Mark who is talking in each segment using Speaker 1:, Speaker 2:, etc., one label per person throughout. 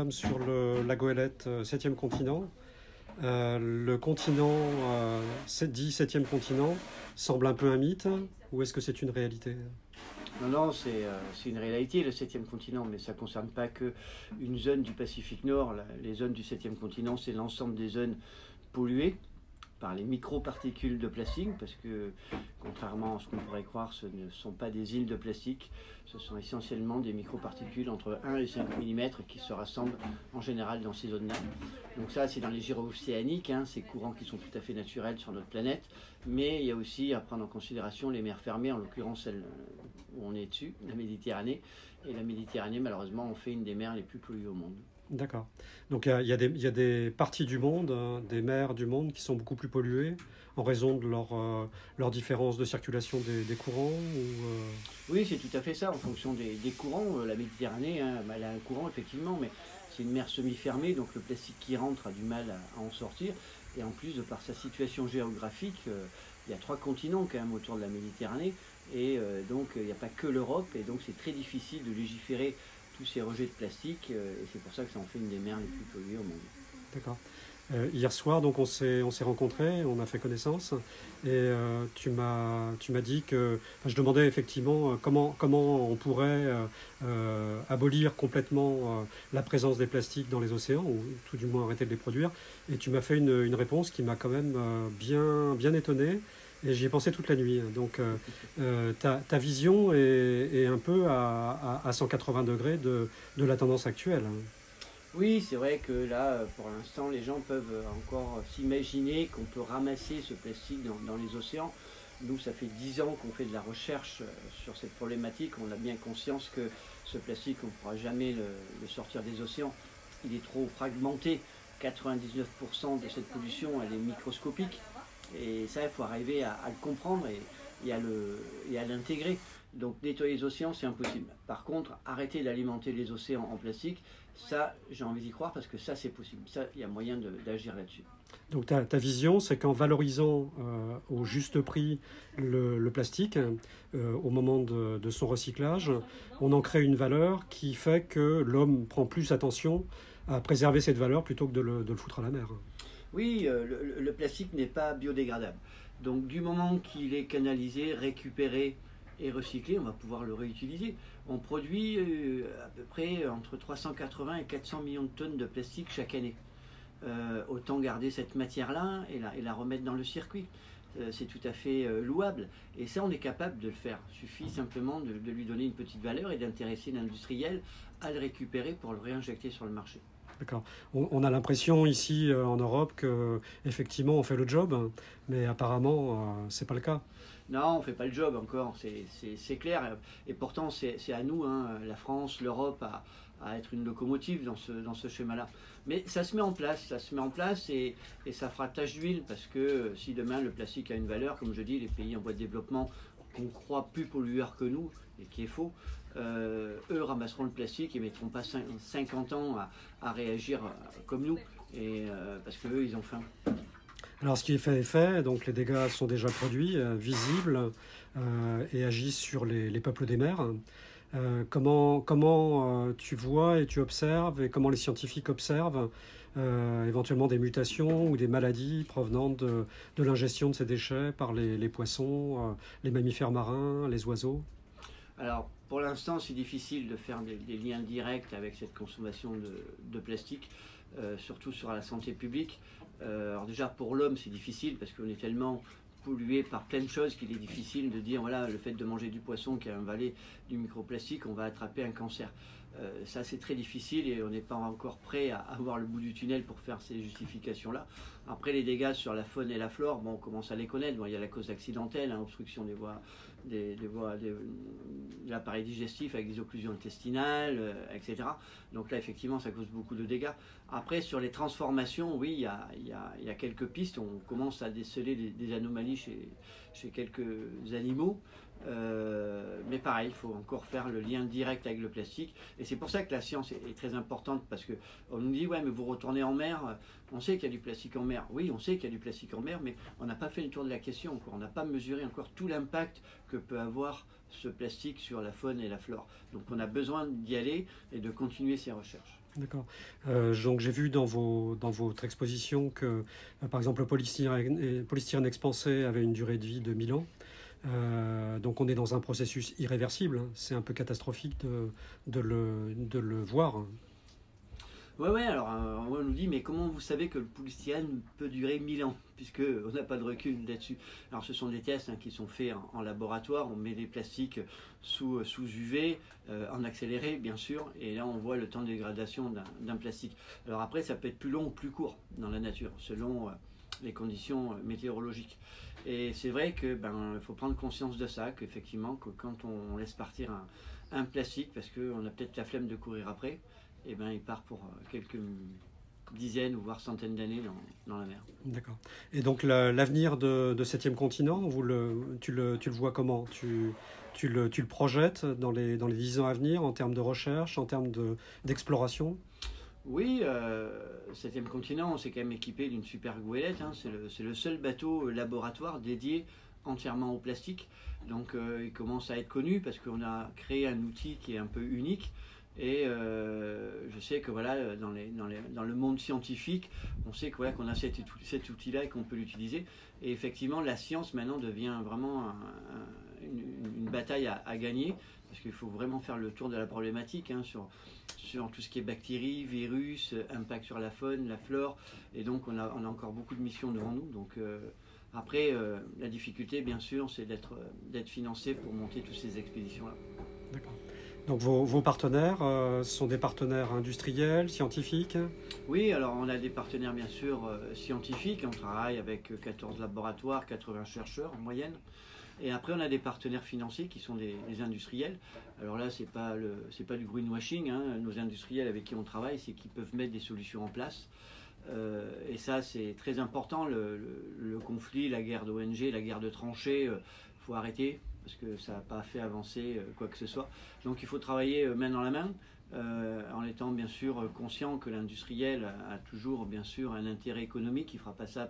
Speaker 1: Sur la goélette septième continent. Le continent dit septième continent semble un peu un mythe, ou est-ce que c'est une réalité?
Speaker 2: Non, non, c'est une réalité, le septième continent, mais ça ne concerne pas que une zone du Pacifique Nord. Les zones du septième continent, c'est l'ensemble des zones polluées par les microparticules de plastique, parce que contrairement à ce qu'on pourrait croire, ce ne sont pas des îles de plastique, ce sont essentiellement des microparticules entre 1 et 5 mm qui se rassemblent en général dans ces zones-là. Donc ça, c'est dans les gyres océaniques, ces courants qui sont tout à fait naturels sur notre planète, mais il y a aussi à prendre en considération les mers fermées, en l'occurrence celle où on est dessus, la Méditerranée, et la Méditerranée, malheureusement, en fait une des mers les plus polluées au monde.
Speaker 1: D'accord. Donc il y a des parties du monde, des mers du monde qui sont beaucoup plus polluées en raison de leur différence de circulation des courants
Speaker 2: Oui, c'est tout à fait ça, en fonction des courants. La Méditerranée, elle a un courant, effectivement, mais c'est une mer semi-fermée, donc le plastique qui rentre a du mal à en sortir. Et en plus, de par sa situation géographique, il y a 3 continents quand même autour de la Méditerranée, et donc il n'y a pas que l'Europe, et donc c'est très difficile de légiférer tous ces rejets de plastique, et c'est pour ça que ça en fait une des mers les plus polluées au monde.
Speaker 1: D'accord. Hier soir, donc on s'est rencontrés, on a fait connaissance, et tu m'as dit que, enfin, je demandais effectivement comment on pourrait abolir complètement la présence des plastiques dans les océans, ou tout du moins arrêter de les produire, et tu m'as fait une réponse qui m'a quand même bien étonné, et j'y ai pensé toute la nuit. Donc ta vision est un peu à 180 degrés de la tendance actuelle.
Speaker 2: Oui, c'est vrai que là, pour l'instant, les gens peuvent encore s'imaginer qu'on peut ramasser ce plastique dans les océans. Nous, ça fait 10 ans qu'on fait de la recherche sur cette problématique. On a bien conscience que ce plastique, on ne pourra jamais le sortir des océans. Il est trop fragmenté. 99% de cette pollution, elle est microscopique. Et ça, il faut arriver à le comprendre et à l'intégrer. Donc nettoyer les océans, c'est impossible. Par contre, arrêter d'alimenter les océans en plastique, ça, j'ai envie d'y croire parce que ça, c'est possible. Ça, il y a moyen d'agir là-dessus.
Speaker 1: Donc ta vision, c'est qu'en valorisant au juste prix le plastique, au moment de son recyclage, on en crée une valeur qui fait que l'homme prend plus attention à préserver cette valeur plutôt que de le foutre à la mer.
Speaker 2: Oui, le plastique n'est pas biodégradable. Donc du moment qu'il est canalisé, récupéré et recyclé, on va pouvoir le réutiliser. On produit à peu près entre 380 et 400 millions de tonnes de plastique chaque année. Autant garder cette matière-là et la remettre dans le circuit. C'est tout à fait louable. Et ça, on est capable de le faire. Il suffit simplement de lui donner une petite valeur et d'intéresser l'industriel à le récupérer pour le réinjecter sur le marché.
Speaker 1: D'accord. On a l'impression ici en Europe que effectivement on fait le job, mais apparemment c'est pas le cas.
Speaker 2: Non, on ne fait pas le job encore, c'est clair. Et pourtant, c'est à nous, la France, l'Europe, à être une locomotive dans ce schéma-là. Mais ça se met en place, et ça fera tache d'huile parce que si demain le plastique a une valeur, comme je dis, les pays en voie de développement qu'on croit plus pollueurs que nous, et qui est faux, eux ramasseront le plastique et mettront pas 50 ans à réagir comme nous, et parce qu'eux, ils ont faim.
Speaker 1: Alors ce qui est fait est fait, donc les dégâts sont déjà produits, visibles, et agissent sur les peuples des mers. Comment tu vois et tu observes, et comment les scientifiques observent éventuellement des mutations ou des maladies provenant de l'ingestion de ces déchets par les poissons, les mammifères marins, les oiseaux?
Speaker 2: Alors, pour l'instant, c'est difficile de faire des liens directs avec cette consommation de plastique, surtout sur la santé publique. Alors déjà, pour l'homme, c'est difficile parce qu'on est tellement pollué par plein de choses qu'il est difficile de dire, voilà, le fait de manger du poisson qui a avalé du microplastique, on va attraper un cancer. Ça, c'est très difficile et on n'est pas encore prêt à avoir le bout du tunnel pour faire ces justifications-là. Après, les dégâts sur la faune et la flore, bon, on commence à les connaître. Bon, il y a la cause accidentelle, obstruction des voies, de l'appareil digestif avec des occlusions intestinales, etc. Donc là, effectivement, ça cause beaucoup de dégâts. Après, sur les transformations, oui, il y a quelques pistes. On commence à déceler des anomalies chez quelques animaux. Mais pareil, il faut encore faire le lien direct avec le plastique. Et c'est pour ça que la science est très importante, parce qu'on nous dit, ouais, mais vous retournez en mer, on sait qu'il y a du plastique en mer. Oui, on sait qu'il y a du plastique en mer, mais on n'a pas fait le tour de la question encore. On n'a pas mesuré encore tout l'impact que peut avoir ce plastique sur la faune et la flore. Donc on a besoin d'y aller et de continuer ces recherches.
Speaker 1: D'accord. Donc j'ai vu dans votre exposition que, par exemple, le polystyrène expansé avait une durée de vie de 1000 ans. Donc on est dans un processus irréversible, hein. C'est un peu catastrophique de le voir.
Speaker 2: Ouais, alors on nous dit, mais comment vous savez que le polystyrène peut durer 1000 ans, puisqu'on n'a pas de recul là-dessus. Alors ce sont des tests qui sont faits en laboratoire, on met des plastiques sous UV, en accéléré bien sûr, et là on voit le temps de dégradation d'un plastique. Alors après ça peut être plus long ou plus court dans la nature, selon les conditions météorologiques. Et c'est vrai que faut prendre conscience de ça, qu'effectivement que quand on laisse partir un plastique, parce qu'on a peut-être la flemme de courir après, et il part pour quelques dizaines ou voire centaines d'années dans la mer.
Speaker 1: D'accord. Et donc l'avenir de Septième Continent, tu le vois comment? Tu le projetes dans les 10 ans à venir en termes de recherche, en termes d'exploration?
Speaker 2: Oui, Septième Continent, on s'est quand même équipé d'une super goélette, hein. C'est le seul bateau laboratoire dédié entièrement au plastique. Donc il commence à être connu parce qu'on a créé un outil qui est un peu unique. Et je sais que voilà, dans le monde scientifique, on sait que, voilà, qu'on a cet outil-là et qu'on peut l'utiliser. Et effectivement, la science maintenant devient vraiment une bataille à gagner, parce qu'il faut vraiment faire le tour de la problématique, hein, sur tout ce qui est bactéries, virus, impact sur la faune, la flore. Et donc on a encore beaucoup de missions devant nous. Donc après, la difficulté, bien sûr, c'est d'être financé pour monter toutes ces expéditions-là.
Speaker 1: D'accord. Donc vos partenaires, ce sont des partenaires industriels, scientifiques?
Speaker 2: Oui, alors on a des partenaires bien sûr scientifiques, on travaille avec 14 laboratoires, 80 chercheurs en moyenne. Et après on a des partenaires financiers qui sont des industriels. Alors là c'est pas du greenwashing, hein. Nos industriels avec qui on travaille, c'est qu'ils peuvent mettre des solutions en place. Et ça c'est très important, le conflit, la guerre d'ONG, la guerre de tranchées, faut arrêter, parce que ça n'a pas fait avancer quoi que ce soit. Donc il faut travailler main dans la main, en étant bien sûr conscient que l'industriel a toujours bien sûr un intérêt économique. Il ne fera pas ça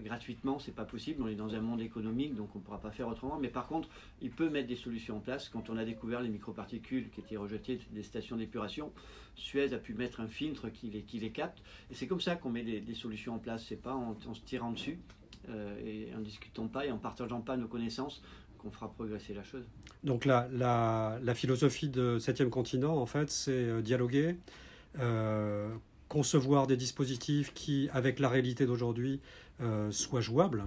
Speaker 2: gratuitement, c'est pas possible. On est dans un monde économique, donc on ne pourra pas faire autrement. Mais par contre, il peut mettre des solutions en place. Quand on a découvert les microparticules qui étaient rejetées des stations d'épuration, Suez a pu mettre un filtre qui les capte. Et c'est comme ça qu'on met des solutions en place. C'est pas en se tirant dessus et en discutant pas et en partageant pas nos connaissances qu'on fera progresser la chose.
Speaker 1: Donc la philosophie de Septième Continent, en fait, c'est dialoguer, concevoir des dispositifs qui, avec la réalité d'aujourd'hui, soient jouables,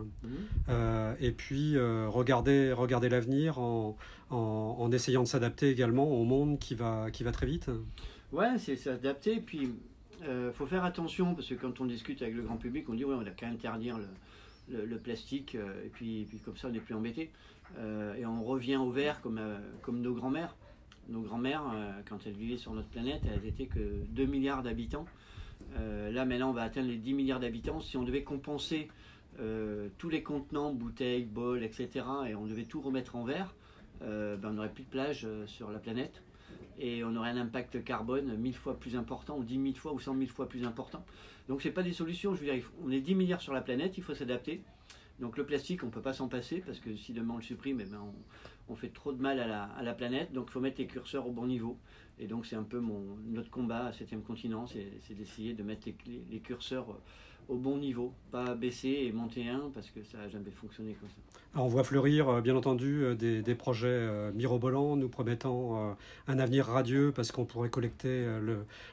Speaker 1: et puis regarder l'avenir en essayant de s'adapter également au monde qui va très vite.
Speaker 2: Ouais, c'est s'adapter. Puis faut faire attention, parce que quand on discute avec le grand public, on dit ouais, on a qu'à interdire le plastique, et puis comme ça on n'est plus embêté. Et on revient au verre comme nos grands-mères. Nos grands-mères, quand elles vivaient sur notre planète, elles n'étaient que 2 milliards d'habitants. Là maintenant on va atteindre les 10 milliards d'habitants. Si on devait compenser tous les contenants, bouteilles, bols, etc., et on devait tout remettre en verre, on n'aurait plus de plage sur la planète. Et on aurait un impact carbone 1000 fois plus important, ou 10 000 fois, ou 100 000 fois plus important. Donc c'est pas des solutions, je veux dire, on est 10 milliards sur la planète, il faut s'adapter. Donc le plastique, on ne peut pas s'en passer, parce que si demain on le supprime, on fait trop de mal à la planète. Donc il faut mettre les curseurs au bon niveau. Et donc c'est un peu notre combat à Septième Continent, c'est d'essayer de mettre les curseurs au bon niveau, pas baisser et monter un, parce que ça n'a jamais fonctionné comme ça.
Speaker 1: Alors on voit fleurir, bien entendu, des projets mirobolants nous promettant un avenir radieux, parce qu'on pourrait collecter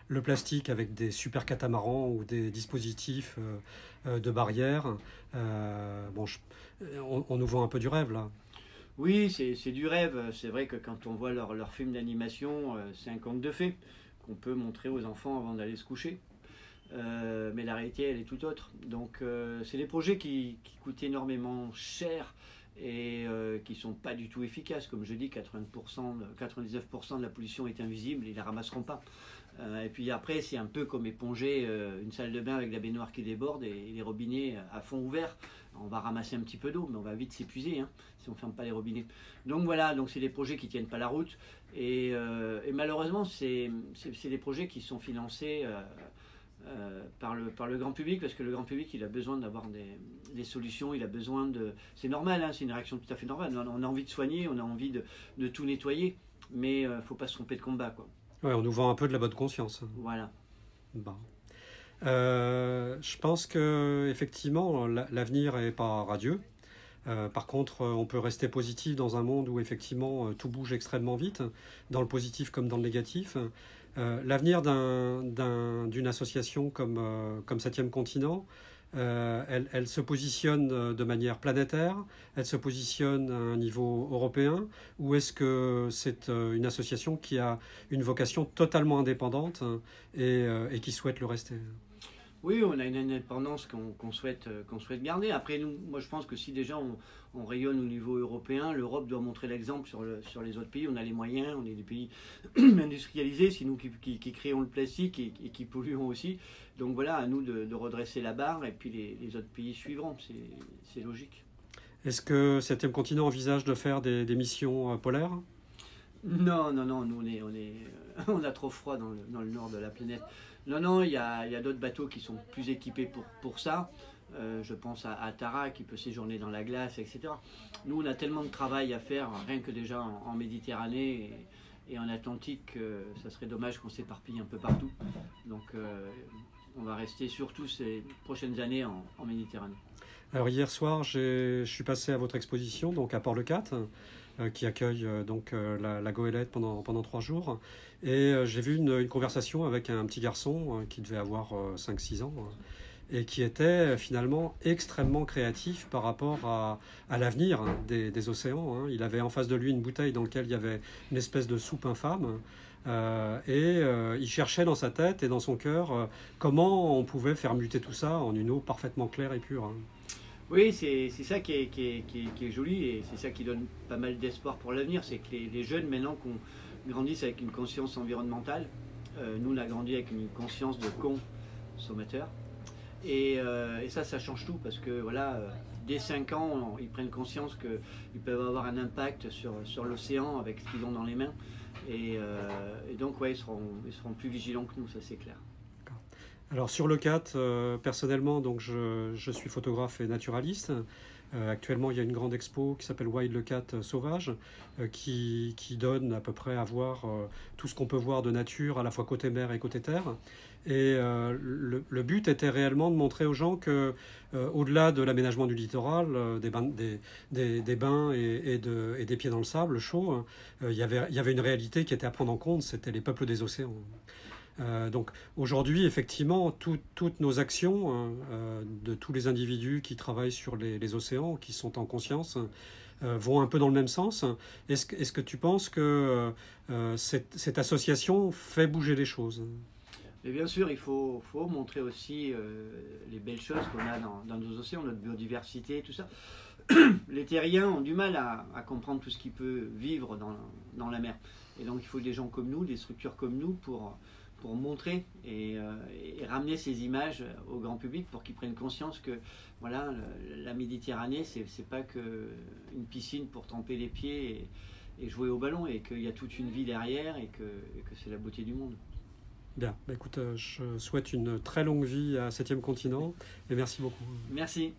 Speaker 1: le plastique avec des super catamarans ou des dispositifs de barrières. On nous vend un peu du rêve là.
Speaker 2: Oui, c'est du rêve. C'est vrai que quand on voit leur film d'animation, c'est un conte de fées qu'on peut montrer aux enfants avant d'aller se coucher. Mais la réalité, elle est tout autre. Donc, c'est des projets qui coûtent énormément cher et qui ne sont pas du tout efficaces. Comme je dis, 99% de la pollution est invisible, ils ne la ramasseront pas. Et puis après, c'est un peu comme éponger une salle de bain avec la baignoire qui déborde et les robinets à fond ouvert. On va ramasser un petit peu d'eau, mais on va vite s'épuiser si on ne ferme pas les robinets. Donc voilà, donc c'est des projets qui ne tiennent pas la route. Et malheureusement, c'est des projets qui sont financés par le grand public, parce que le grand public il a besoin d'avoir des solutions, il a besoin de... C'est normal, c'est une réaction tout à fait normale. On a envie de soigner, on a envie de tout nettoyer, mais il ne faut pas se tromper de combat, quoi.
Speaker 1: Ouais, on nous vend un peu de la bonne conscience.
Speaker 2: Voilà.
Speaker 1: Bon. Je pense que effectivement l'avenir est pas radieux. Par contre, on peut rester positif dans un monde où effectivement tout bouge extrêmement vite, dans le positif comme dans le négatif. L'avenir d'une association comme Septième Continent, elle se positionne de manière planétaire, elle se positionne à un niveau européen, ou est-ce que c'est une association qui a une vocation totalement indépendante et qui souhaite le rester?
Speaker 2: Oui, on a une indépendance qu'on souhaite garder. Après, nous, moi, je pense que si déjà on rayonne au niveau européen, l'Europe doit montrer l'exemple sur les autres pays. On a les moyens, on est des pays industrialisés, c'est nous qui créons le plastique et qui polluons aussi. Donc voilà, à nous de redresser la barre et puis les autres pays suivront. C'est logique.
Speaker 1: Est-ce que Septième Continent envisage de faire des missions polaires?
Speaker 2: Non, non, non, nous on a trop froid dans le nord de la planète. Non, non, il y a d'autres bateaux qui sont plus équipés pour ça. Je pense à Tara qui peut séjourner dans la glace, etc. Nous, on a tellement de travail à faire, rien que déjà en Méditerranée et en Atlantique, ça serait dommage qu'on s'éparpille un peu partout. Donc, on va rester surtout ces prochaines années en Méditerranée.
Speaker 1: Alors hier soir, je suis passé à votre exposition, donc à Port-le-Cat, qui accueille la Goélette pendant 3 jours. Et j'ai vu une conversation avec un petit garçon qui devait avoir 5-6 ans et qui était finalement extrêmement créatif par rapport à l'avenir des océans. Hein. Il avait en face de lui une bouteille dans laquelle il y avait une espèce de soupe infâme. Il cherchait dans sa tête et dans son cœur comment on pouvait faire muter tout ça en une eau parfaitement claire et pure. Hein.
Speaker 2: Oui, c'est ça qui est joli et c'est ça qui donne pas mal d'espoir pour l'avenir. C'est que les jeunes, maintenant, qu'on grandisse avec une conscience environnementale, nous, on a grandi avec une conscience de consommateur. Et ça change tout parce que voilà, dès 5 ans, ils prennent conscience qu'ils peuvent avoir un impact sur l'océan avec ce qu'ils ont dans les mains. Et donc, ouais, ils seront plus vigilants que nous, ça c'est clair.
Speaker 1: Alors sur le CAT, personnellement, donc je suis photographe et naturaliste. Actuellement, il y a une grande expo qui s'appelle Wild le Cat Sauvage, qui donne à peu près à voir tout ce qu'on peut voir de nature, à la fois côté mer et côté terre. Et le but était réellement de montrer aux gens que, au-delà de l'aménagement du littoral, des bains et des pieds dans le sable chaud, il y avait une réalité qui était à prendre en compte, c'était les peuples des océans. Donc aujourd'hui, effectivement, toutes nos actions de tous les individus qui travaillent sur les océans, qui sont en conscience, vont un peu dans le même sens. Est-ce que tu penses que cette association fait bouger les choses?
Speaker 2: Mais bien sûr, il faut montrer aussi les belles choses qu'on a dans nos océans, notre biodiversité, tout ça. Les terriens ont du mal à comprendre tout ce qui peut vivre dans la mer. Et donc il faut des gens comme nous, des structures comme nous pour montrer et ramener ces images au grand public pour qu'ils prennent conscience que voilà, la Méditerranée, c'est pas que une piscine pour tremper les pieds et jouer au ballon, et qu'il y a toute une vie derrière et que c'est la beauté du monde.
Speaker 1: Bien, bah écoute, je souhaite une très longue vie à Septième Continent et merci beaucoup.
Speaker 2: Merci.